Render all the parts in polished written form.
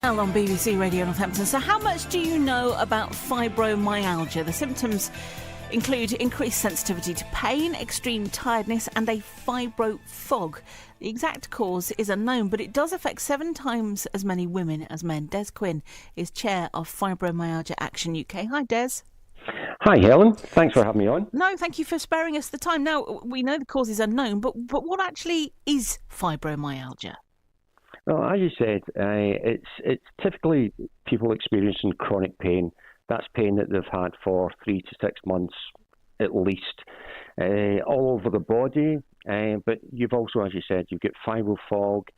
Helen on BBC Radio Northampton. So how much do you know about fibromyalgia? The symptoms include increased sensitivity to pain, extreme tiredness and a fibro fog. The exact cause is unknown, but it does affect 7 times as many women as men. Des Quinn is chair of Fibromyalgia Action UK. Hi, Des. Hi, Helen. Thanks for having me on. No, thank you for sparing us the time. Now, we know the cause is unknown, but what actually is fibromyalgia? Well, as you said, it's typically people experiencing chronic pain. That's pain that they've had for 3 to 6 months at least, all over the body. But you've also, as you said, you've got fibro fog,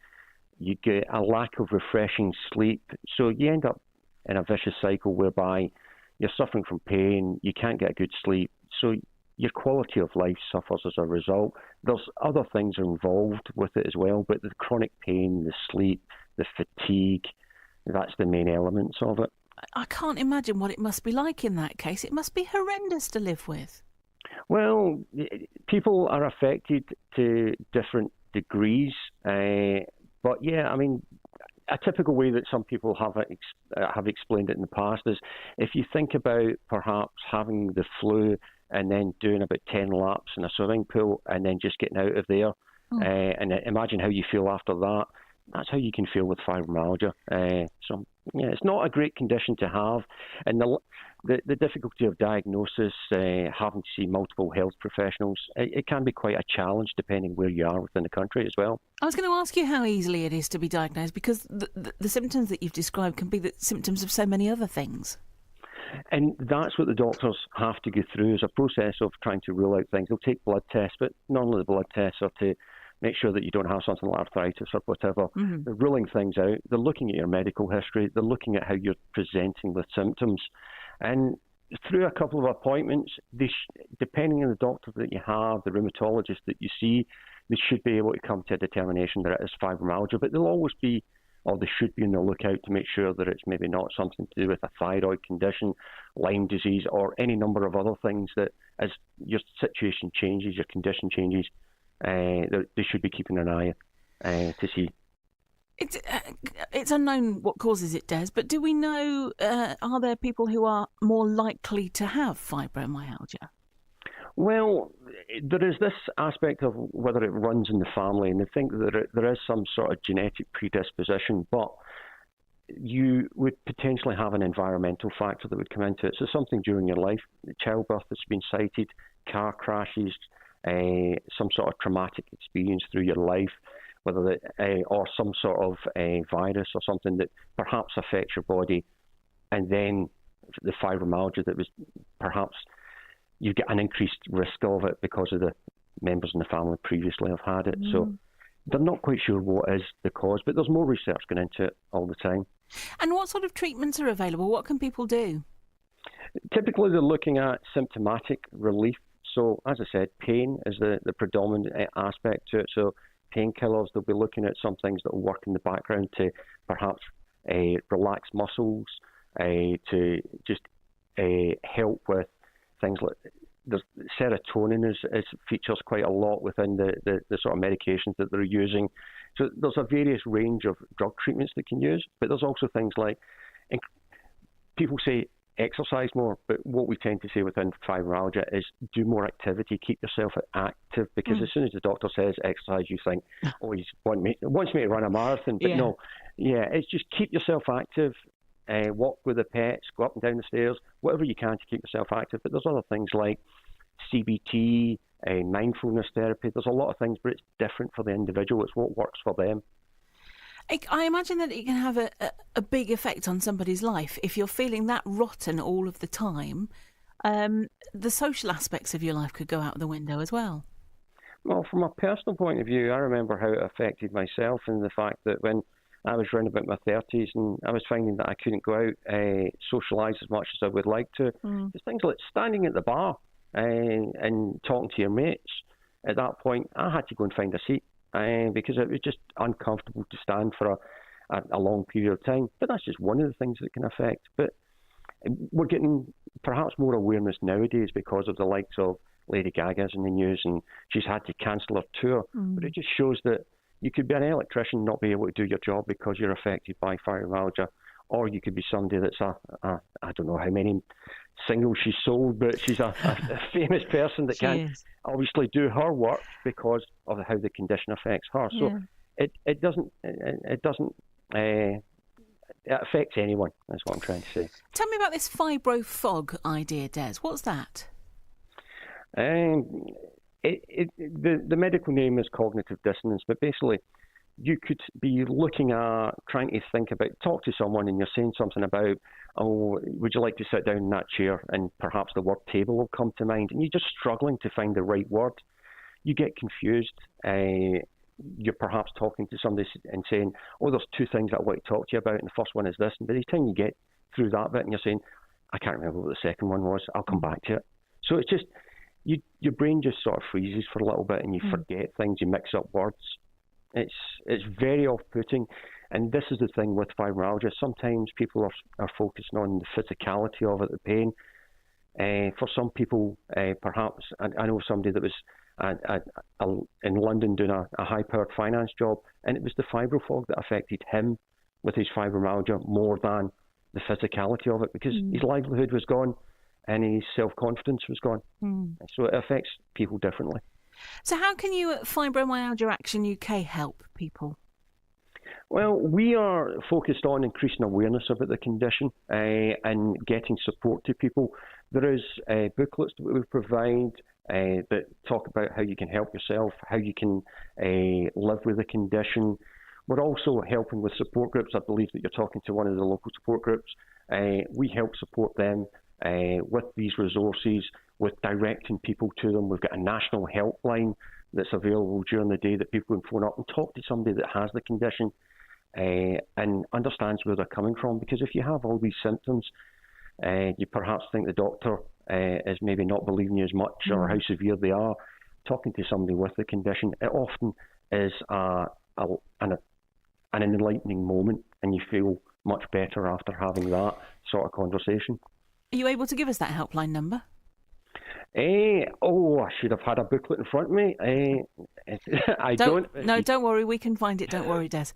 you get a lack of refreshing sleep. So you end up in a vicious cycle whereby you're suffering from pain, you can't get good sleep. So your quality of life suffers as a result. There's other things involved with it as well, but the chronic pain, the sleep, the fatigue, that's the main elements of it. I can't imagine what it must be like in that case. It must be horrendous to live with. Well, people are affected to different degrees, but yeah, I mean, a typical way that some people have explained it in the past is if you think about perhaps having the flu and then doing about 10 laps in a swimming pool and then just getting out of there, and imagine how you feel after that. That's how you can feel with fibromyalgia. So, yeah, it's not a great condition to have. And the difficulty of diagnosis, having to see multiple health professionals, it can be quite a challenge depending where you are within the country as well. I was going to ask you how easily it is to be diagnosed, because the symptoms that you've described can be the symptoms of so many other things. And that's what the doctors have to go through as a process of trying to rule out things. They'll take blood tests, but normally the blood tests are to make sure that you don't have something like arthritis or whatever. Mm-hmm. They're ruling things out. They're looking at your medical history. They're looking at how you're presenting with symptoms. And through a couple of appointments, depending on the doctor that you have, the rheumatologist that you see, they should be able to come to a determination that it is fibromyalgia. But they'll always be, or they should be on the lookout to make sure that it's maybe not something to do with a thyroid condition, Lyme disease, or any number of other things that as your situation changes, your condition changes, they should be keeping an eye to see. It's unknown what causes it, Des, but do we know, are there people who are more likely to have fibromyalgia? Well, there is this aspect of whether it runs in the family, and they think that there is some sort of genetic predisposition, but you would potentially have an environmental factor that would come into it. So something during your life, childbirth that's been cited, car crashes, some sort of traumatic experience through your life, whether or some sort of virus or something that perhaps affects your body, and then the fibromyalgia that was perhaps you get an increased risk of it because of the members in the family previously have had it. So they're not quite sure what is the cause, but there's more research going into it all the time. And what sort of treatments are available? What can people do? Typically, they're looking at symptomatic relief. So, as I said, pain is the predominant aspect to it. So, painkillers, they'll be looking at some things that will work in the background to perhaps relax muscles, to just help with things like there's serotonin features quite a lot within the sort of medications that they're using. So there's a various range of drug treatments they can use, but there's also things like, people say exercise more, but what we tend to say within fibromyalgia is do more activity, keep yourself active, because as soon as the doctor says exercise, you think, oh, he wants me to run a marathon, but no, it's just keep yourself active, walk with the pets, go up and down the stairs, whatever you can to keep yourself active. But there's other things like CBT, mindfulness therapy. There's a lot of things, but it's different for the individual. It's what works for them. I imagine that it can have a big effect on somebody's life. If you're feeling that rotten all of the time, the social aspects of your life could go out the window as well. Well, from a personal point of view, I remember how it affected myself, and the fact that when I was around about my 30s and I was finding that I couldn't go out, socialise as much as I would like to. There's things like standing at the bar and talking to your mates. At that point, I had to go and find a seat because it was just uncomfortable to stand for a long period of time. But that's just one of the things that can affect. But we're getting perhaps more awareness nowadays because of the likes of Lady Gaga's in the news, and she's had to cancel her tour. But it just shows that you could be an electrician, not be able to do your job because you're affected by fibromyalgia, or you could be somebody that's I don't know how many singles she's sold, but she's a famous person that can't obviously do her work because of how the condition affects her. So it doesn't it affects anyone. That's what I'm trying to say. Tell me about this fibro fog idea, Des. What's that? The medical name is cognitive dissonance, but basically you could be looking at trying to talk to someone, and you're saying something about, oh, would you like to sit down in that chair? And perhaps the word table will come to mind, and you're just struggling to find the right word. You get confused. You're perhaps talking to somebody and saying, oh, there's two things that I want to talk to you about, and the first one is this. And by the time you get through that bit and you're saying, I can't remember what the second one was, I'll come back to it. So it's just, your brain just sort of freezes for a little bit and you forget things, you mix up words. It's very off-putting. And this is the thing with fibromyalgia. Sometimes people are focusing on the physicality of it, the pain. For some people, perhaps, I know somebody that was in London doing a high-powered finance job, and it was the fibro fog that affected him with his fibromyalgia more than the physicality of it, because his livelihood was gone and his self-confidence was gone. So it affects people differently. So how can you at Fibromyalgia Action UK help people? Well, we are focused on increasing awareness about the condition and getting support to people. There is booklets that we provide that talk about how you can help yourself, how you can live with the condition. We're also helping with support groups. I believe that you're talking to one of the local support groups. We help support them with these resources, with directing people to them. We've got a national helpline that's available during the day that people can phone up and talk to somebody that has the condition and understands where they're coming from. Because if you have all these symptoms, you perhaps think the doctor is maybe not believing you as much or how severe they are. Talking to somebody with the condition, it often is an enlightening moment, and you feel much better after having that sort of conversation. Are you able to give us that helpline number? I should have had a booklet in front of me. No, don't worry, we can find it. Don't worry, Des.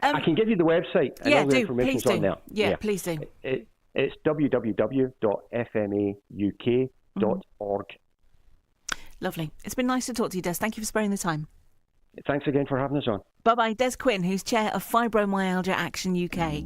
I can give you the website. And all the information's on there. Yeah, please do. It's www.fmauk.org. Lovely. It's been nice to talk to you, Des. Thank you for sparing the time. Thanks again for having us on. Bye-bye. Des Quinn, who's chair of Fibromyalgia Action UK.